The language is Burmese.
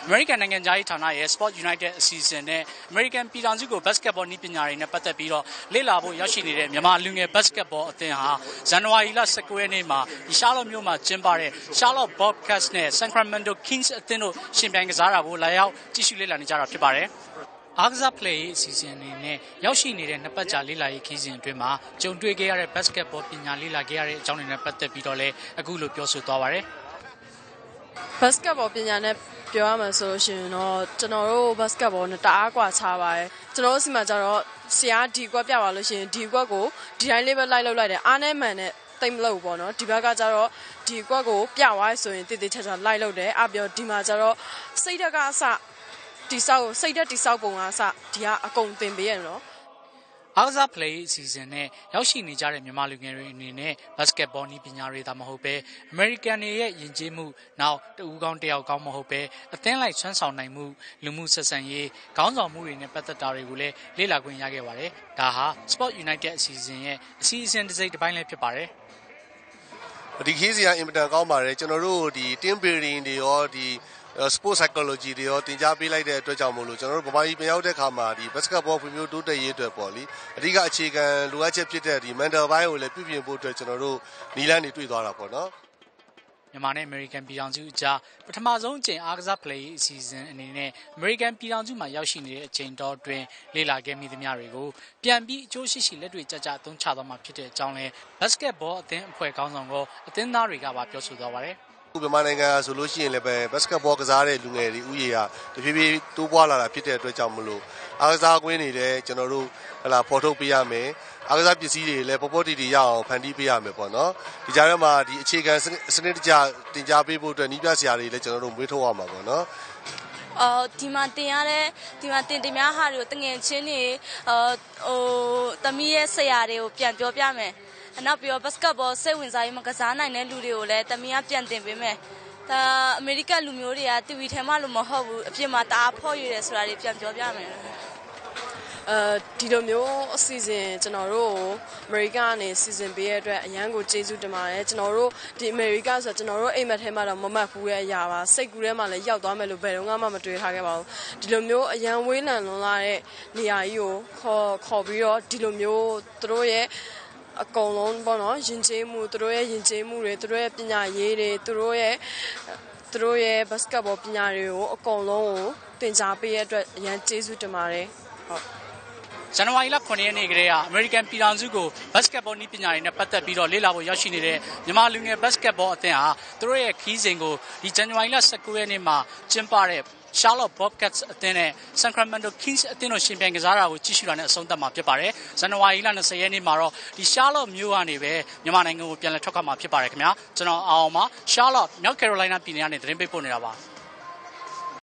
American နိုင်ငံသားရေးဌာနရဲ့ Sport United အစီအစဉ်နဲ့ American ပြည်ထောင်စုကို basketball နည်းပညာတွေနဲ့ပတ်သက်ပြီးတော့လေ့လာဖို့ရောက်ရှိနေတဲ့မြန်မာလူငယ် basketball အသင်းဟာဇန်နဝါရီလ 19 ရက်နေ့မှာCharlotte မြို့မှာကျင်းပတဲ့ Charlotte Bobcats နဲ့ Sacramento Kings အသင်းတို့ရှင်ပြိုင်ကစားတာကိုလာရောက်ကြည့်ရှုလေ့လာနေကြတာဖြစ်ပါတယ်။အားကစား play အစီအစဉ်အနေနဲ့ရောက်ရှိနေတဲ့နှစ်ပတ်ကြာလေ့လာရေးခီးစဉ်အတွင်းမှာကြုံတွေ့ခဲ့ရတဲ့ basketball ပညာလေ့လာခဲ့ရတဲ့အကြောင်းတွေနဲ့ပတ်သက်ပြီးတော့လည်းအခုလိုပြောဆိုသွားပါတယ်။ basketball ပညာနဲ့ပြောရမှာဆိုလို့ရှိရင်တော့ကျွန်တော်တို့ basketball နဲ့တအားกว่าခြားပါတယ်ကျွန်တော်တို့စီမှာကျတော့ဆရာဒီကွက်ပြပါလို့ရှိရင်ဒီကွက်ကိုဒီတိုင်းလေးပဲလိုက်လုပ်လိုက်တယ်အားနဲ့မှန်နဲ့တိတ်မလို့ပေါ့နော်ဒီဘက်ကကျတော့ဒီကွက်ကိုပြသွားဆိုရင်တည်တည်ချာချာလိုက်လုပ်တယ်အပြောဒီမှာကျတော့စိတ်ဓာတ်ကအစတိဆောက်စိတ်ဓာတ်တိဆောက်ပုံကအစဒီကအကုန်သင်ပေးရနော်အားကစား play အစီအစဉ်နဲ့ရောက်ရှိနေကြတဲ့မြန်မာလူငယ်တွေအနေနဲ့ basketball နည်းပညာတွေသာမဟုတ်ပဲ American တွေရဲ့ယဉ်ကျေးမှုနောက်တဦးကောင်းတယောက်ကောင်းမဟုတ်ပဲအသင်းလိုက်ဆွမ်းဆောင်နိုင်မှုလူမှုဆက်ဆံရေးခေါင်းဆောင်မှုတွေနဲ့ပတ်သက်တာတွေကိုလည်းလေ့လာခွင့်ရခဲ့ပါတယ်။ဒါဟာ Sport United အစီအစဉ်ရဲ့အစီအစဉ်တစ်စိတ်တစ်ပိုင်းလည်းဖြစ်ပါတယ်။ဒီခေတ်စီကအင်မတန်ကောင်းပါတယ်ကျွန်တော်တို့ဒီ team building တွေရောဒီsport psychology တွေရောတင်ကြားပေးလိုက်တဲ့အတွက်ကြောင့်မို့လို့ကျွန်တော်တို့ဗမာပြည်ပြန်ရောက်တဲ့အခါမှာဒီ basketball ဖွံ့ဖြိုးတိုးတက်ရေးအတွက်ပေါ့လေအဓိကအခြေခံလိုအပ်ချက်ဖြစ်တဲ့ဒီ mental ဘိုင်းကိုလည်းပြုပြင်ဖို့အတွက်ကျွန်တော်တို့နီလန်းတွေတွေ့သွားတာပေါ့နော်မြန်မာနဲ့ American ပြည်ထောင်စုအကြားပထမဆုံးအကြိမ်အားကစား play အစီအစဉ်အနေနဲ့ American ပြည်ထောင်စုမှာရောက်ရှိနေတဲ့အချိန်တော်အတွင်းလေ့လာခဲ့မိသမျှတွေကိုပြန်ပြီးအကျိုးရှိရှိလက်တွေ့ကျကျအသုံးချသွားမှာဖြစ်တဲ့အကြောင်းလဲ basketball အသင်းအဖွဲ့ခေါင်းဆောင်ကအသင်းသားတွေကပါပြောဆိုသွားပါတယ်မြန်မာနိုင်ငံဆိုလို့ရှိရင်လည်းပဲ basketball ကစားတဲ့လူငယ်တွေဥယေဟာတဖြည်းဖြည်းတိုးပွားလာတာဖြစ်တဲ့အတွက်ကြောင့်မလို့အားကစားကွင်းတွေလည်းကျွန်တော်တို့ဖော်ထုတ်ပေးရမယ်အားကစားပစ္စည်းတွေလည်းပေါ်ပေါ်တီတီရအောင်ဖန်တီးပေးရမယ်ပေါ့နော်ဒီကြားထဲမှာဒီအခြေခံစနစ်တကျတင်ကြားပေးဖို့အတွက်နှီးပြဆရာတွေလည်းကျွန်တော်တို့မွေးထုတ်ရမှာပေါ့နော်ဒီမှာတင်ရတဲ့ဒီမှာတင်များဟာတွေကိုတငယ်ချင်းတွေသမီးရဲ့ဆရာတွေကိုပြန်ပြောပြမယ်နောက်ပြီးတော့ basketball စိတ်ဝင်စားရေးမကစားနိုင်တဲ့လူတွေကိုလည်းတမီးကပြန်တင်ပေးမယ်ဒါအမေရိကလူမျိုးတွေကတီဗီထဲမှာလို့မဟုတ်ဘူးအပြင်မှာတအားဖော့ရွတယ်ဆိုတာတွေပြန်ပြောပြမယ်ဒီလိုမျိုးအစီအစဉ်ကျွန်တော်တို့အမေရိကကနေစီစဉ်ပေးရတဲ့အတွက်အရန်ကိုကျေးဇူးတင်ပါတယ်ကျွန်တော်တို့ဒီအမေရိကဆိုတော့ကျွန်တော်တို့အိမ်မက်ထဲမှာတော့မမှတ်ဘူးရဲ့အရာပါစိတ်ကူးထဲမှာလည်းရောက်သွားမယ်လို့ဘယ်တော့မှမတွေးထားခဲ့ပါဘူးဒီလိုမျိုးအရန်ဝေးလံလွန်လာတဲ့နေရာကြီးကိုခေါ်ပြီးတော့ဒီလိုမျိုးသူတို့ရဲ့အကုန်လုံးပေါ့နော်ယဉ်ကျေးမှုသူတို့ရဲ့ယဉ်ကျေးမှုတွေသူတို့ရဲ့ပညာရေးတွေသူတို့ရဲ့ basketball ပညာတွေကိုအကုန်လုံးကိုသင်ကြားပေးရတဲ့အတွက်အရန်ကျေးဇူးတင်ပါတယ်ဟုတ်ဇန်နဝါရီလ 9 ရက်နေ့ကတည်းက American ပြည်ထောင်စုကို basketball နည်းပညာတွေနဲ့ပတ်သက်ပြီးတော့လေ့လာဖို့ရောက်ရှိနေတဲ့မြန်မာလူငယ် basketball အသင်းဟာသူတို့ရဲ့ခီးစဉ်ကိုဒီဇန်နဝါရီလ 19 ရက်နေ့မှာကျင်းပတဲ့Charlotte Bobcats အသင်းနဲ့ Sacramento Kings အသင်းတို့ရှင်ပြိုင်ကစားတာကိုကြည့်ရှုတာနဲ့အဆုံးသတ်မှာဖြစ်ပါတယ်။ဇန်နဝါရီလ 20 ရက်နေ့မှာတော့ဒီ Charlotte မြို့ကနေပဲမြန်မာနိုင်ငံကိုပြန်လည်ထွက်ခွာမှာဖြစ်ပါတယ်ခင်ဗျာ။ကျွန်တော်အောင်ပါ Charlotte မြောက် Carolina ပြည်နယ်ကနေသတင်းပေးပို့နေတာပါ။